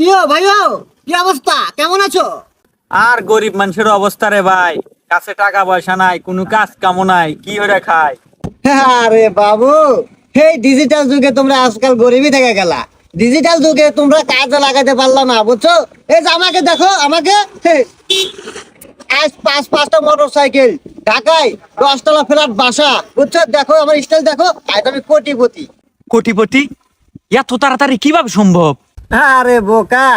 ভাইও, কি অবস্থা, কেমন আছো? আর গরিব মানুষের অবস্থা রে ভাই, কাছে টাকা পয়সা নাই, কোনো কাজ কামও নাই, কি হয়ে খায়। আরে বাবু, এই ডিজিটাল যুগে তোমরা আজকাল গরিবই থেকে গেলা। ডিজিটাল যুগে তোমরা কাজে লাগাতে পারলা না, বুঝছো? এই যে আমাকে দেখো, আমাকে আজ পাঁচটা মোটর সাইকেল, ঢাকায় 10 তলা ফ্ল্যাট বাসা, বুঝছো? দেখো আমার স্টাইল দেখো, আজ আমি কোটিপতি। কোটিপতি এত তাড়াতাড়ি কিভাবে সম্ভব? আরে বোকা,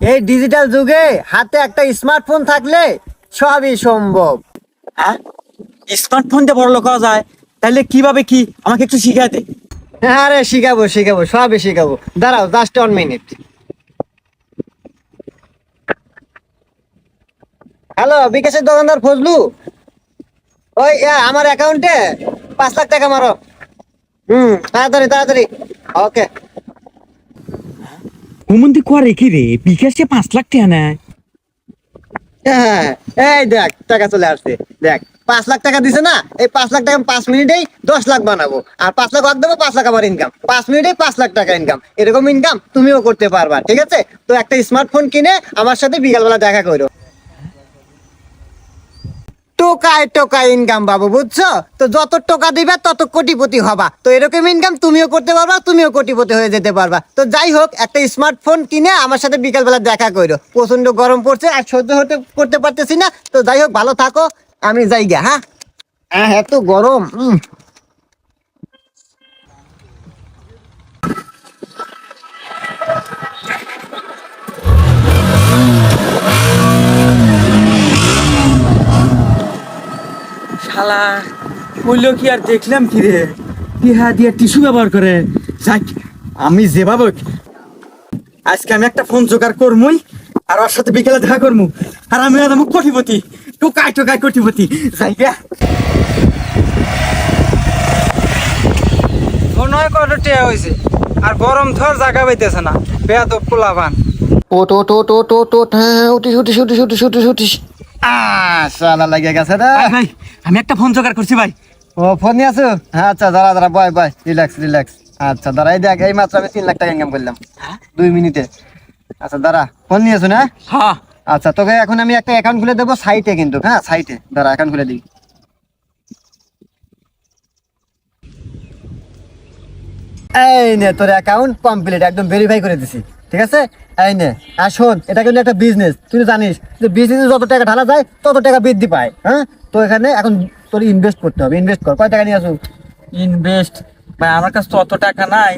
এই ডিজিটাল যুগে হাতে একটা স্মার্টফোন থাকলে সবই সম্ভব। হ্যাঁ, স্মার্টফোন দিয়ে বড় লোক হওয়া যায়? তাহলে কিভাবে, কি আমাকে একটু শিখাই দে। আরে শিখাবো শিখাবো, সবই শিখাবো, দাঁড়াও জাস্ট 1 মিনিট। হ্যালো, বিকাশের দোকানদার ফজলু, ওই আমার অ্যাকাউন্টে 5 লাখ টাকা মারো। তাড়াতাড়ি তাড়াতাড়ি। ওকে। হুমন্দি করে কি রে, বিকাশে 5 লাখ টাকা নেয়? হ্যাঁ, এই দেখ টাকা চলে আসছে, দেখ 5 লাখ টাকা দিছে না, এই 5 লাখ টাকা 5 মিনিটেই 10 লাখ বানাবো, আর 5 লাখ ওয়াক দেবো, 5 লাখ আমার ইনকাম, 5 মিনিটেই 5 লাখ টাকা ইনকাম। এরকম ইনকাম তুমিও করতে পারবা, ঠিক আছে? তো একটা স্মার্টফোন কিনে আমার সাথে বিকালবেলা দেখা করো। টোকায় টোকায় ইনকাম বাবু, বুঝছো? তো যত টাকা দিবে তত কোটিপতি হবা। তো এরকম ইনকাম তুমিও করতে পারবা, তুমিও কোটিপতি হয়ে যেতে পারবা। তো যাই হোক, একটা স্মার্টফোন কিনে আমার সাথে বিকালবেলা দেখা করো। প্রচন্ড গরম পড়ছে, আর সহ্য করতে পারতেছি না। তো যাই হোক, ভালো থাকো, আমি যাই গা। হ্যাঁ, এত গরম। শালা বললো কি আর দেখলাম কি রে, বিহা দিয়ে টিস্যু ব্যবহার করে। যাক, আমি যেভাবে আজকে আমি একটা ফোন জোগাড় করমুই, আর ওর সাথে বিকেলে দেখা করমু, আর আমি আদম কোটিপতি, টোকায় টোকায় কোটিপতি। যাই গে। নয় কত টিয়া হয়েছে, আর গরম থর জায়গা পাইতেছে না, বেয়াদ পোলাপান। ওট ওট ওট ওট ওট ওট, হ্যাঁ উঠিস উঠিস উঠিস উঠিস উঠিস উঠিস। শালা লাগে গেছে রে। ভাই ভাই, আমি একটা ফোন জোগাড় করছি ভাই। ও, ফোন নিয়ে আসো? হ্যাঁ, আচ্ছা দাঁড়া দাঁড়া, বয় বয়, রিল্যাক্স রিল্যাক্স। আচ্ছা দাঁড়া, এই দেখ, এই মাত্র আমি 3 লাখ টাকা ইনকাম করলাম 2 মিনিটে। আচ্ছা দাঁড়া, ফোন নিয়ে আসো না? হ্যাঁ, আচ্ছা, তোকে এখন আমি একটা অ্যাকাউন্ট খুলে দেবো সাইটে, কিন্তু হ্যাঁ সাইটে, দাঁড়া অ্যাকাউন্ট খুলে দিই। এই নে তোর অ্যাকাউন্ট কমপ্লিট, একদম ভেরিফাই করে দিছি, ঠিক আছে? এই নে। আর শোন, এটা কিন্তু একটা বিজনেস, তুই তো জানিস যে বিজনেসে যত টাকা ঢালা যায় তত টাকা বৃদ্ধি পায়। হ্যাঁ, তো এখানে এখন তোর ইনভেস্ট করতে হবে। ইনভেস্ট কর, কয় টাকা নিয়ে আসুন? ইনভেস্ট? ভাই আমার কাছে তো অত টাকা নাই,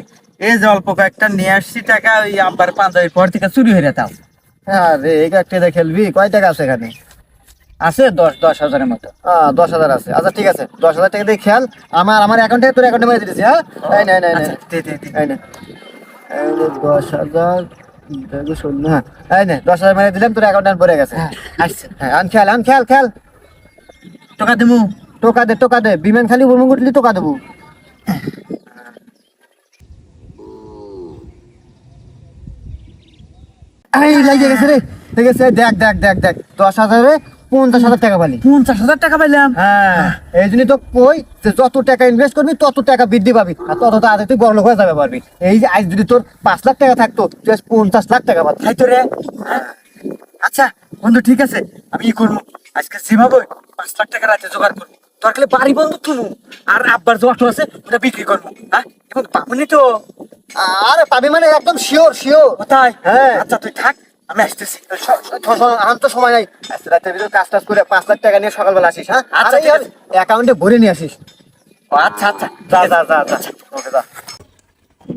এই যে অল্প কয়েকটা নিয়ে আসছি টাকা, ওই আব্বার পাঞ্জাবির পর থেকে চুরি হয়ে যেতাম। হ্যাঁ রে, এই একটা খেলবি? কয় টাকা আছে এখানে? আছে 10,000-10,000-এর মতো। 10,000 আছে। আচ্ছা ঠিক আছে, 10,000 টাকা দিয়ে খেয়াল, আমার অ্যাকাউন্টে, তোর অ্যাকাউন্টে মেরে দিতেছি। হ্যাঁ, এই নে নে নে, আচ্ছা, দে দে দে। এই নে, এই নে 10,000, দেখো শূন্য। হ্যাঁ, এই নে 10,000 মেরে দিলাম, তোর অ্যাকাউন্টে পড়ে গেছে। হ্যাঁ, আসছে। হ্যাঁ, আন খেয়াল, আন খেয়াল, খেয়াল। টাকা দেবো? টোকা দে, টোকা দে, বিমান খালি উড়মুখ উঠলি টোকা দেবো। এই লাগিয়ে গেছে রে, ঠিক আছে, দেখ দেখ দেখ দেখ, 10,000-এ 50,000 টাকা পালি। 50,000 টাকা পাইলাম। হ্যাঁ, এই জন্যই তো কই যে যত টাকা ইনভেস্ট করবি তত টাকা বৃদ্ধি পাবি, আর তত তাড়াতাড়ি তুই বড় লোক হয়ে যাবে পারবি। এই যে আজ যদি তোর 5 লাখ টাকা থাকতো, তুই আজ 50 লাখ টাকা পাবি। তাই তো রে। আচ্ছা বন্ধু, ঠিক আছে, আমি ই করবো, আজকে যেভাবে 5 লাখ টাকা রাতে জোগাড় করবো, দরকার বাড়ি বন্ধু তুলু, আর আব্বার যে অটো আছে ওটা বিক্রি করবো। হ্যাঁ, এখন পাবনি তো? আরে পাবি মানে একদম শিওর শিওর। কোথায়? হ্যাঁ। আচ্ছা তুই থাক, আমি আসতেছি। আমার তো সময় নাই, আজকে রাতের ভিতরে কাজ টাজ করে 5 লাখ টাকা নিয়ে সকালবেলা আসিস। হ্যাঁ, আচ্ছা, ঠিক আছে। অ্যাকাউন্টে ভরে নিয়ে আসিস। ও, আচ্ছা আচ্ছা, যা যা যা যা, ওকে যা।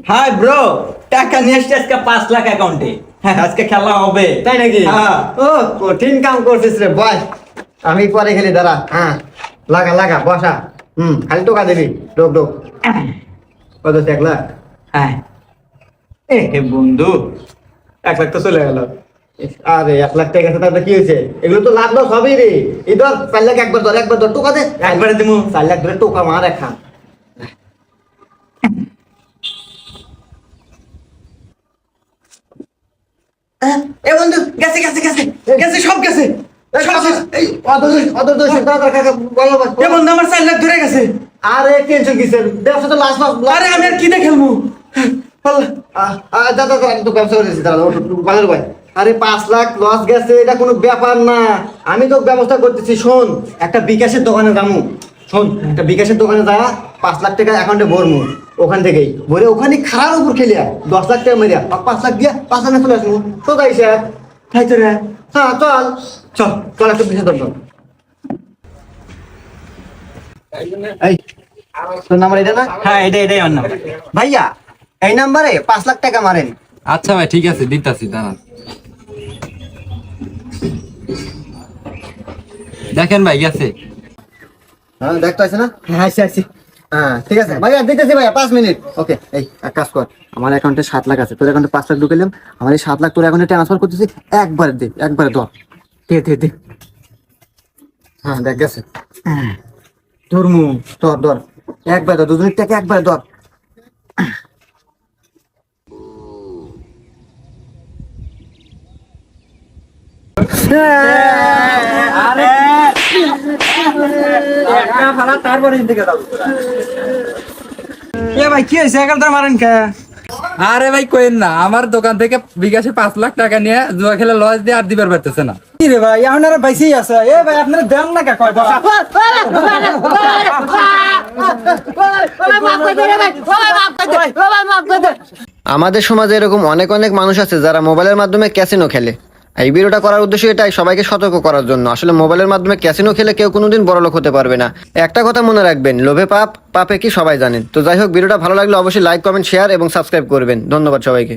হাই ব্রো, টাকা নিয়ে আসছি আজকে 5 লাখ অ্যাকাউন্টে। হ্যাঁ, আজকে খেলা হবে। তাই নাকি? হ্যাঁ। ও, কঠিন কাম করছিস রে, বয় আমি পরে খেলি, দাঁড়া। হ্যাঁ, লাগা লাগা, বসা। খালি টোকা দিবি, ডোক ডোক। কত? 1 লাখ? হ্যাঁ। এ বন্ধু, 1 লাখ তো চলে গেল। আরে 1 লাখ টাকা আছে, তাতে কি হয়েছে? এগুলো তো লাভ লস হবেই রে। এই ধর 4 লাখ, একবার ধর, একবার ধর, টোকা দে। একবারে দিমু। 4 লাখ ধরে টোকা মার এখন। এ বন্ধু, গেছে গেছে গেছে গেছে, সব গেছে। এই অদর অদর দোষ দাদা কাকা বলো ভাই। এ বন্ধু, আমার 4 লাখ ধরে গেছে। আরে টেনশন কিসের, ব্যবসা তো লাস্ট লস। আরে আমি আর কি দিয়ে খেলবো? দাদা আমি তো ব্যবসা করেছি দাদা বাজার ভাই। আরে 5 লাখ লস গেছে এটা কোনো ব্যাপার না, আমি তো ব্যবস্থা করতেছি। শোন, একটা বিকাশের দোকানে যাবো, শোন একটা বিকাশের দোকানে যা 5 লাখ টাকা অ্যাকাউন্টে ভরমু, ওখান থেকেই ভরে ওখানে খারার উপর খেলিয়া 10 লাখ টাকা মেরিয়া 5 লাখ দিয়া 5 লাখ চলে আসবো। তো তাই স্যার তাই তো রে। হ্যাঁ চল চল চল একটা বিকাশের দোকান। এই তোর নাম্বার এটা না? হ্যাঁ এটাই আমার নাম্বার। ভাইয়া এই নাম্বারে 5 লাখ টাকা মারেন। আচ্ছা ভাই ঠিক আছে দিতাছি দাঁড়ান। দেখেন ভাই গেছে। হ্যাঁ দেখতে আছে না? হ্যাঁ আছি। হ্যাঁ ঠিক আছে ভাইয়া, দিতেছি ভাইয়া 5 মিনিট। ওকে এই এক কাজ কর, আমার অ্যাকাউন্টে 7 লাখ আছে, তোর অ্যাকাউন্টে 5 লাখ ঢুকাইলাম, আমার এই 7 লাখ তোর অ্যাকাউন্টে ট্রান্সফার করতেছি, একবারে দে, একবারে ধর। দে। হ্যাঁ দেখ গেছে, ধর্মু ধর ধর একবারে ধর, দুজনের টাকা একবারে ধর। আরে একটা ভাড়া তারপরে দিকে যাও। এ ভাই কি হয়েছে একাল মারেন কে? আরে ভাই কইেন না, আমার দোকান থেকে বিকাশে 5 লাখ টাকা নিয়ে জুয়া খেলে লস দিয়ে আর দিবার পারতেছে না। কি রে ভাই আপনারা বাইসেই আছে। এ ভাই আপনারা দেন না কে কয় টাকা? আমাদের সমাজে এরকম অনেক অনেক মানুষ আছে যারা মোবাইলের মাধ্যমে ক্যাসিনো খেলে। এই ভিডিওটা করার উদ্দেশ্য এটাই, সবাইকে সতর্ক করার জন্য। আসলে মোবাইলের মাধ্যমে ক্যাসিনো খেলে কেউ কোনোদিন বড়লোক হতে পারবে না। একটা কথা মনে রাখবেন, লোভে পাপ, পাপে কি সবাই জানেন। তো যাই হোক, ভিডিওটা ভালো লাগলে অবশ্যই লাইক, কমেন্ট, শেয়ার এবং সাবস্ক্রাইব করবেন। ধন্যবাদ সবাইকে।